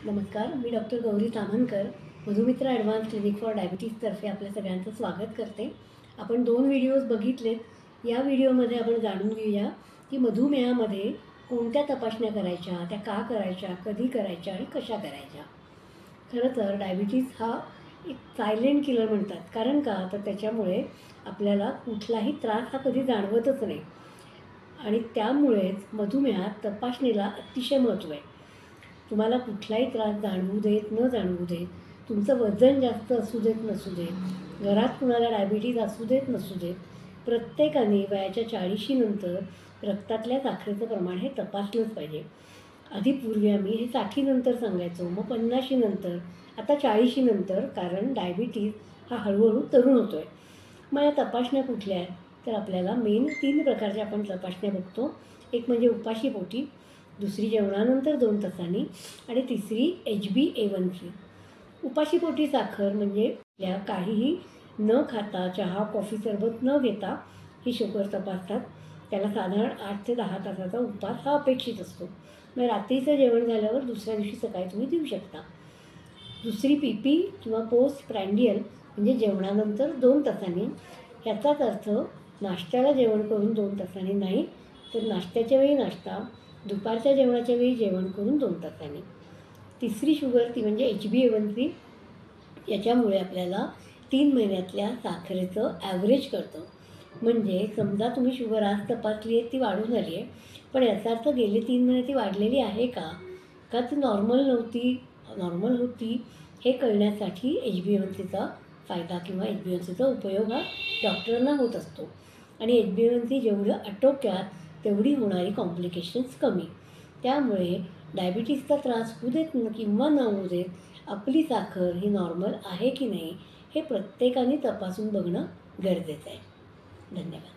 नमस्कार, मी doctor Gauri Tamhankar, Madhumitra advanced clinic for डायबिटीजतर्फे आपल्या सगळ्यांचं स्वागत करते. आपण 2 व्हिडिओज बघितलेत. या व्हिडिओमध्ये आपण जाणून घेऊया की मधुमेहामध्ये कोणत्या तपासण्या करायच्या, त्या का करायच्या, कधी करायच्या आणि कशा करायच्या. खरं तर डायबिटीज हा एक सायलेंट किलर म्हणतात. कारण का, तर त्याच्यामुळे आपल्याला कुठलाही त्रास हा कधी जाणवतच नाही आणि त्यामुळेच मधुमेहात तपासणीला अतिशय महत्त्व आहे. तुम्हाला कुठलाही त्रास जाणवू देत न जाणवू देत, तुमचं वजन जास्त असू देत नसू देत, घरात कुणाला डायबिटीज असू देत नसू देत, प्रत्येकाने वयाच्या 40शी नंतर रक्तातल्या साखरेचं प्रमाण हे तपासलंच पाहिजे. आधी पूर्वी आम्ही हे 60 नंतर सांगायचो, मग 50शी नंतर, आता 40शी नंतर, कारण डायबिटीज हा हळूहळू तरुण होतो आहे. मग या तपासण्या कुठल्या आहेत? तर आपल्याला मेन 3 प्रकारच्या आपण तपासण्या बघतो. एक म्हणजे उपाशीपोटी, दुसरी जेवणानंतर 2 तासांनी आणि तिसरी HbA1c. उपाशीपोटी साखर म्हणजे आपल्या काहीही न खाता, चहा, कॉफी, सरबत न घेता ही शुगर तपासतात. त्याला साधारण 8 ते 10 तासाचा उपवास हा अपेक्षित असतो. मग रात्रीचं जेवण झाल्यावर दुसऱ्या दिवशी सकाळी तुम्ही देऊ शकता. दुसरी PP किंवा पोस्ट प्रँडियल म्हणजे जेवणानंतर 2 तासांनी. याचाच अर्थ नाश्त्याला जेवण करून 2 तासांनी नाही, तर नाश्त्याच्या वेळी नाश्ता, दुपारच्या जेवणाच्या वेळी जेवण करून 2 तासांनी. तिसरी शुगर ती म्हणजे HbA1c. याच्यामुळे आपल्याला 3 महिन्यातल्या साखरेचं ॲव्हरेज कळतं. म्हणजे समजा तुम्ही शुगर आज तपासली आहे, ती वाढून आली आहे, पण याचा अर्थ गेले 3 महिने ती वाढलेली आहे का ती नॉर्मल नव्हती, नॉर्मल होती, हे कळण्यासाठी HbA1cचा फायदा किंवा HbA1cचा उपयोग हा डॉक्टरांना होत असतो. आणि HbA1c जेवढं आटोक्यात तेवढी होणारी कॉम्प्लिकेशन्स कमी. त्यामुळे डायबिटीजचा त्रास होऊ देत किंवा न होऊ देत, आपली साखर ही नॉर्मल आहे की नाही हे प्रत्येकाने तपासून बघणं गरजेचं आहे. धन्यवाद.